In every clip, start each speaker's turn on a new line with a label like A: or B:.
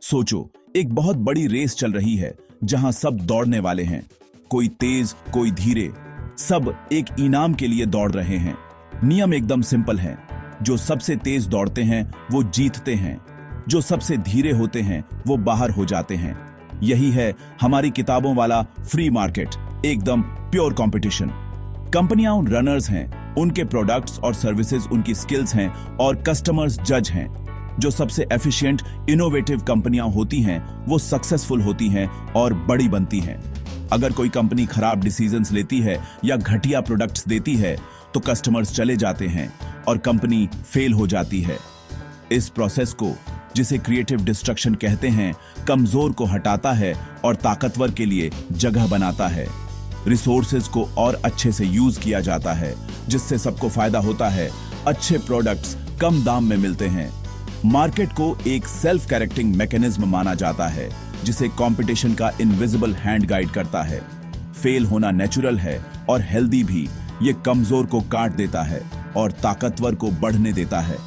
A: सोचो, एक बहुत बड़ी रेस चल रही है जहां सब दौड़ने वाले हैं। कोई तेज, कोई धीरे, सब एक इनाम के लिए दौड़ रहे हैं। नियम एकदम सिंपल है। जो सबसे तेज दौड़ते हैं वो जीतते हैं, जो सबसे धीरे होते हैं वो बाहर हो जाते हैं। यही है हमारी किताबों वाला फ्री मार्केट, एकदम प्योर कंपटीशन। कंपनियां उन रनर्स हैं, उनके प्रोडक्ट्स और सर्विसेज उनकी स्किल्स हैं और कस्टमर्स जज हैं। जो सबसे एफिशिएंट, इनोवेटिव कंपनियां होती हैं वो सक्सेसफुल होती हैं और बड़ी बनती हैं। अगर कोई कंपनी खराब डिसीजंस लेती है या घटिया प्रोडक्ट्स देती है तो कस्टमर्स चले जाते हैं और कंपनी फेल हो जाती है। इस प्रोसेस को, जिसे क्रिएटिव डिस्ट्रक्शन कहते हैं, कमजोर को हटाता है और ताकतवर के लिए जगह बनाता है। रिसोर्सेज को और अच्छे से यूज किया जाता है, जिससे सबको फायदा होता है। अच्छे प्रोडक्ट्स कम दाम में मिलते हैं। मार्केट को एक सेल्फ करेक्टिंग मैकेनिज्म माना जाता है, जिसे कंपटीशन का इनविजिबल हैंड गाइड करता है। फेल होना नेचुरल है और हेल्दी भी। ये कमजोर को काट देता है और ताकतवर को बढ़ने देता है।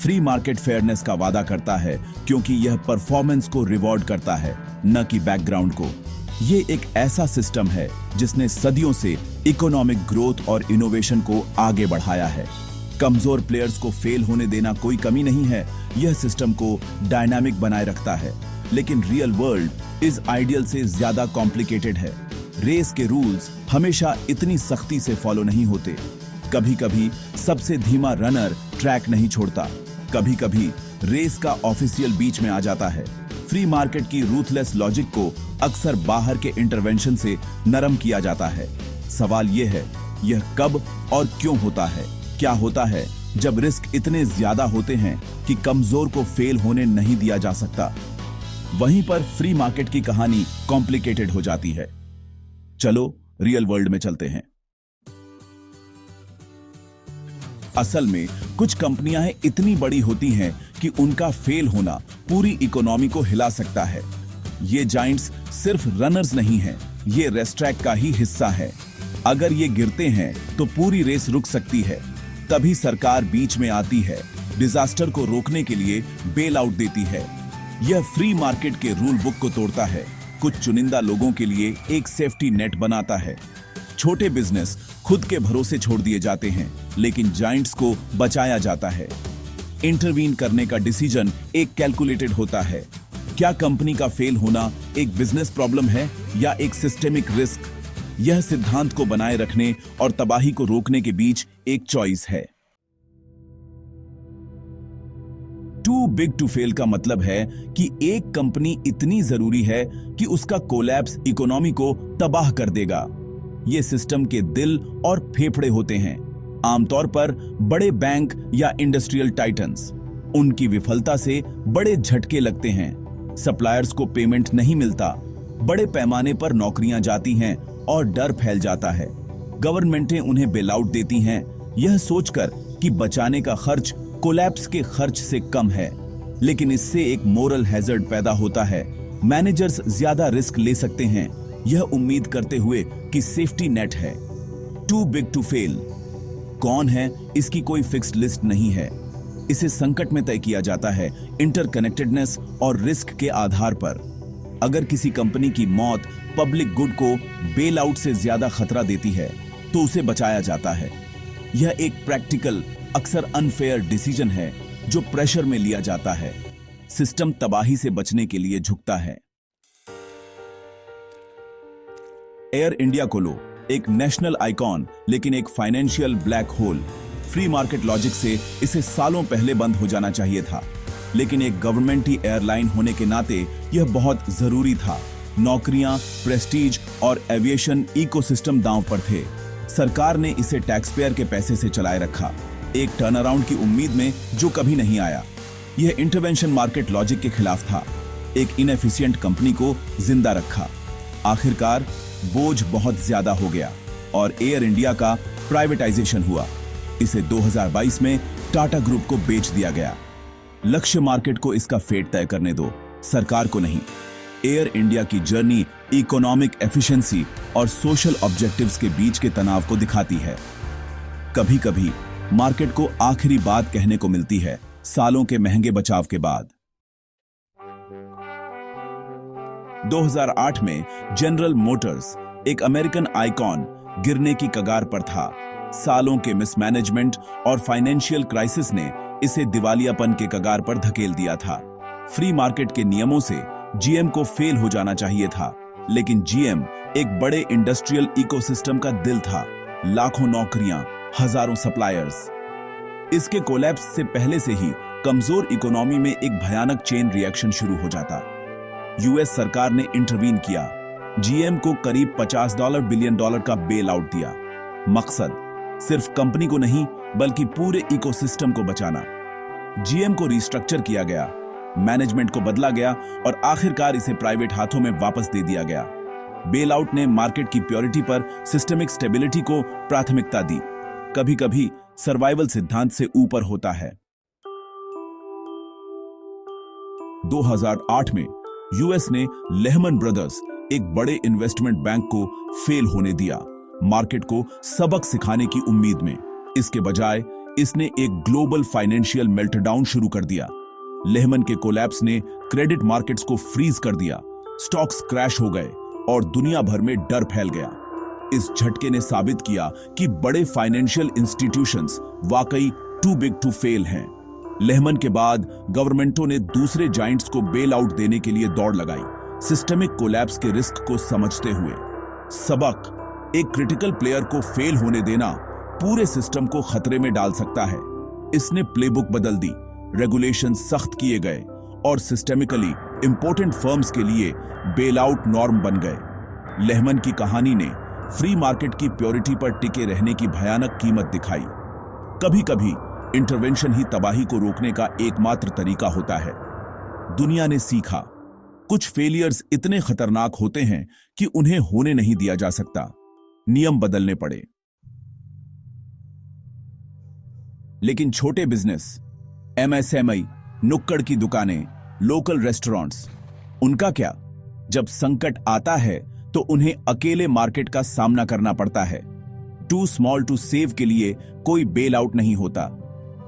A: फ्री मार्केट फेयरनेस का वादा करता है क्योंकि यह परफॉर्मेंस को रिवॉर्ड करता है, न कि बैकग्राउंड को। ये एक ऐसा सिस्टम है जिसने सदियों से इकोनॉमिक ग्रोथ और इनोवेशन को आगे बढ़ाया है। कमजोर प्लेयर्स को फेल होने देना कोई कमी नहीं है। यह सिस्टम को डायनामिक बनाए रखता है। लेकिन रियल वर्ल्ड इस आइडियल से ज्यादा कॉम्प्लिकेटेड है। रेस के रूल्स हमेशा इतनी सख्ती से फॉलो नहीं होते। कभी कभी सबसे धीमा रनर ट्रैक नहीं छोड़ता। कभी कभी रेस का ऑफिशियल बीच में आ जाता है। फ्री मार्केट की रूथलेस लॉजिक को अक्सर बाहर के इंटरवेंशन से नरम किया जाता है। सवाल यह है, यह कब और क्यों होता है? क्या होता है जब रिस्क इतने ज्यादा होते हैं कि कमजोर को फेल होने नहीं दिया जा सकता? वहीं पर फ्री मार्केट की कहानी कॉम्प्लिकेटेड हो जाती है। चलो रियल वर्ल्ड में चलते हैं। असल में कुछ कंपनियां इतनी बड़ी होती हैं कि उनका फेल होना पूरी इकोनॉमी को हिला सकता है। ये जाइंट्स सिर्फ रनर्स नहीं हैं, ये रेस ट्रैक का ही हिस्सा है। अगर ये गिरते हैं तो पूरी रेस रुक सकती है। तभी सरकार बीच में आती है, डिजास्टर को रोकने के लिए बेल आउट देती है। यह फ्री मार्केट के रूल बुक को तोड़ता है। कुछ चुनिंदा लोगों के लिए एक सेफ्टी नेट बनाता है। छोटे बिजनेस खुद के भरोसे छोड़ दिए जाते हैं, लेकिन जाइंट्स को बचाया जाता है। इंटरवीन करने का डिसीजन एक कैलकुलेटेड होता है। क्या कंपनी का फेल होना एक बिजनेस प्रॉब्लम है या एक सिस्टेमिक रिस्क? यह सिद्धांत को बनाए रखने और तबाही को रोकने के बीच एक चॉइस है। टू बिग टू फेल का मतलब है कि एक कंपनी इतनी जरूरी है कि उसका कोलैप्स इकोनॉमी को तबाह कर देगा। ये सिस्टम के दिल और फेफड़े होते हैं। आमतौर पर बड़े बैंक या इंडस्ट्रियल टाइटन्स। उनकी विफलता से बड़े झटके लगते हैं। सप्लायर्स को पेमेंट नहीं मिलता, बड़े पैमाने पर नौकरियां जाती हैं और डर फैल जाता है। गवर्नमेंटें उन्हें बेल आउट देती हैं, यह सोचकर कि बचाने का खर्च कोलैप्स के खर्च से कम है। लेकिन इससे एक मोरल हैजर्ड पैदा होता है। मैनेजर्स ज्यादा रिस्क ले सकते हैं, यह उम्मीद करते हुए कि सेफ्टी नेट है। टू बिग टू फेल कौन है, इसकी कोई फिक्स्ड लिस्ट नहीं है। इसे संकट में तय किया जाता है इंटरकनेक्टेडनेस और रिस्क के आधार पर। अगर किसी कंपनी की मौत पब्लिक गुड को बेल आउट से ज्यादा खतरा देती है तो उसे बचाया जाता है। यह एक प्रैक्टिकल, अक्सर अनफेयर डिसीजन है जो प्रेशर में लिया जाता है। सिस्टम तबाही से बचने के लिए झुकता है। एयर इंडिया को लो, एक नेशनल आइकॉन लेकिन एक financial black hole. Free market logic से इसे सालों पहले बंद हो जाना चाहिए था, लेकिन एक गवर्नमेंटी एयरलाइन होने के नाते यह बहुत जरूरी था। नौकरियां, प्रेस्टीज और एविएशन इकोसिस्टम दांव पर थे। सरकार ने इसे टैक्स पेयर के पैसे से चलाए रखा, एक टर्न अराउंड की उम्मीद में जो कभी नहीं आया। यह इंटरवेंशन मार्केट लॉजिक के खिलाफ था, एक इनएफिशिएंट कंपनी को जिंदा रखा। आखिरकार बोझ बहुत ज्यादा हो गया और एयर इंडिया का प्राइवेटाइजेशन हुआ। इसे 2022 में टाटा ग्रुप को बेच दिया गया। लक्ष्य मार्केट को इसका फेट तय करने दो, सरकार को नहीं। एयर इंडिया की जर्नी इकोनॉमिक एफिशिएंसी और सोशल ऑब्जेक्टिव्स के बीच के तनाव को दिखाती है। कभी कभी मार्केट को आखिरी बात कहने को मिलती है, सालों के महंगे बचाव के बाद। 2008 में जनरल मोटर्स, एक अमेरिकन आइकॉन, गिरने की कगार पर था। सालों के मिसमैनेजमेंट और फाइनेंशियल क्राइसिस ने इसे दिवालियापन के कगार पर धकेल दिया था। फ्री मार्केट के नियमों से जीएम को फेल हो जाना चाहिए था, लेकिन जीएम एक बड़े इंडस्ट्रियल इकोसिस्टम का दिल था। लाखों नौकरियां, हजारों सप्लायर्स। इसके कोलैप्स से पहले से ही कमजोर इकोनॉमी में एक भयानक चेन रिएक्शन शुरू हो जाता। यूएस सरकार ने इंटरवीन किया, जीएम को करीब $50 बिलियन का बेल आउट दिया। मकसद सिर्फ कंपनी को नहीं बल्कि पूरे इकोसिस्टम को बचाना। जीएम को रिस्ट्रक्चर किया गया, मैनेजमेंट को बदला गया और आखिरकार इसे प्राइवेट हाथों में वापस दे दिया गया। बेल आउट ने मार्केट की प्योरिटी पर सिस्टमिक स्टेबिलिटी को प्राथमिकता दी। कभी कभी सर्वाइवल सिद्धांत से ऊपर होता है। 2008 में यूएस ने लेहमन ब्रदर्स, एक बड़े इन्वेस्टमेंट बैंक को फेल होने दिया, मार्केट को सबक सिखाने की उम्मीद में। इसके बजाय इसने एक ग्लोबल फाइनेंशियल मेल्टडाउन शुरू कर दिया। लेहमन के कोलैप्स ने क्रेडिट मार्केट्स को फ्रीज कर दिया, स्टॉक्स क्रैश हो गए और दुनिया भर में डर फैल गया। इस झटके ने साबित किया कि बड़े फाइनेंशियल इंस्टीट्यूशंस वाकई टू बिग टू फेल हैं। लेहमन के बाद गवर्नमेंटों ने दूसरे जाइंट्स को बेल आउट देने के लिए दौड़ लगाई, सिस्टमिक कोलैप्स के रिस्क को समझते हुए। सबक: एक क्रिटिकल प्लेयर को फेल होने देना पूरे सिस्टम को खतरे में डाल सकता है। इसने प्लेबुक बदल दी, रेगुलेशन सख्त किए गए और सिस्टेमिकली इंपॉर्टेंट फर्म्स के लिए बेल आउट नॉर्म बन गए। लेहमन की कहानी ने फ्री मार्केट की प्योरिटी पर टिके रहने की भयानक कीमत दिखाई। कभी कभी इंटरवेंशन ही तबाही को रोकने का एकमात्र तरीका होता है। दुनिया ने सीखा, कुछ फेलियर्स इतने खतरनाक होते हैं कि उन्हें होने नहीं दिया जा सकता। नियम बदलने पड़े। लेकिन छोटे बिजनेस, एमएसएमई, नुक्कड़ की दुकानें, लोकल रेस्टोरेंट्स, उनका क्या? जब संकट आता है तो उन्हें अकेले मार्केट का सामना करना पड़ता है। टू स्मॉल टू सेव के लिए कोई बेल आउट नहीं होता।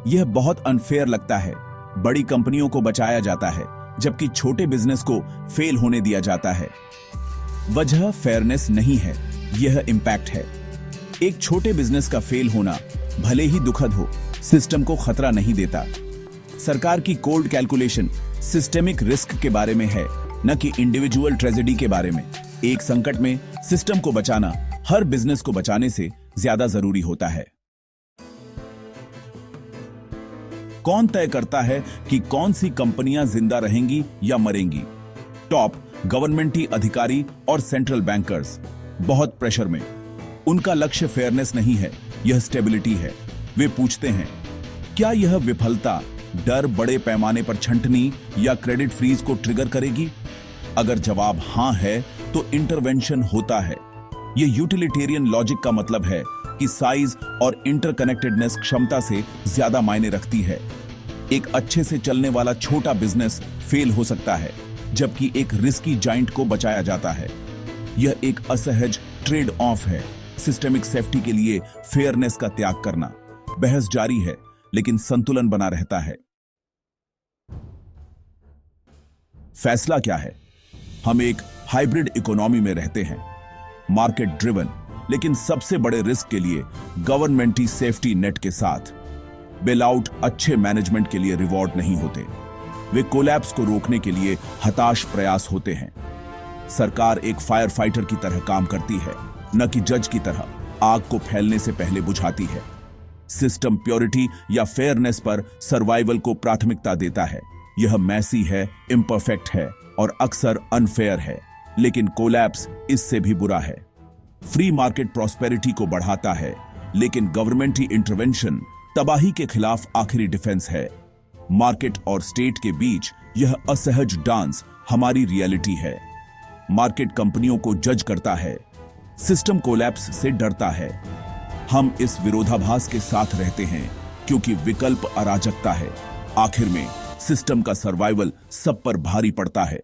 A: यह बहुत अनफेयर लगता है। बड़ी कंपनियों को बचाया जाता है जबकि छोटे बिजनेस को फेल होने दिया जाता है। वजह फेयरनेस नहीं है, यह इंपैक्ट है। एक छोटे बिजनेस का फेल होना भले ही दुखद हो, सिस्टम को खतरा नहीं देता। सरकार की कोल्ड कैलकुलेशन सिस्टेमिक रिस्क के बारे में है, न कि इंडिविजुअल ट्रेजेडी के बारे में। एक संकट में सिस्टम को बचाना हर बिजनेस को बचाने से ज्यादा जरूरी होता है। कौन तय करता है कि कौन सी कंपनियां जिंदा रहेंगी या मरेंगी? टॉप गवर्नमेंटी अधिकारी और सेंट्रल बैंकर्स, बहुत प्रेशर में। उनका लक्ष्य फेयरनेस नहीं है, यह स्टेबिलिटी है। वे पूछते हैं, क्या यह विफलता डर, बड़े पैमाने पर छंटनी या क्रेडिट फ्रीज को ट्रिगर करेगी? अगर जवाब हां है तो इंटरवेंशन होता है। यह यूटिलिटेरियन लॉजिक का मतलब है कि साइज और इंटरकनेक्टेडनेस क्षमता से ज्यादा मायने रखती है। एक अच्छे से चलने वाला छोटा बिजनेस फेल हो सकता है, जबकि एक रिस्की जाइंट को बचाया जाता है। यह एक असहज ट्रेड ऑफ है, सिस्टेमिक सेफ्टी के लिए फेयरनेस का त्याग करना। बहस जारी है, लेकिन संतुलन बना रहता है। फैसला क्या है? हम एक हाइब्रिड इकोनॉमी में रहते हैं, मार्केट ड्रिवन, लेकिन सबसे बड़े रिस्क के लिए गवर्नमेंटी सेफ्टी नेट के साथ। बेल आउट अच्छे मैनेजमेंट के लिए रिवॉर्ड नहीं होते, वे कोलैप्स को रोकने के लिए हताश प्रयास होते हैं। सरकार एक फायर फाइटर की तरह काम करती है, न कि जज की तरह आग को फैलने से पहले बुझाती है। सिस्टम प्योरिटी या फेयरनेस पर सर्वाइवल को प्राथमिकता देता है। यह मैसी है, इम्परफेक्ट है और अक्सर अनफेयर है, लेकिन कोलैप्स इससे भी बुरा है। फ्री मार्केट प्रॉस्पेरिटी को बढ़ाता है, लेकिन गवर्नमेंटी इंटरवेंशन तबाही के खिलाफ आखिरी डिफेंस है। मार्केट और स्टेट के बीच यह असहज डांस हमारी रियलिटी है। मार्केट कंपनियों को जज करता है, सिस्टम कोलैप्स से डरता है। हम इस विरोधाभास के साथ रहते हैं क्योंकि विकल्प अराजकता है। आखिर में सिस्टम का सर्वाइवल सब पर भारी पड़ता है।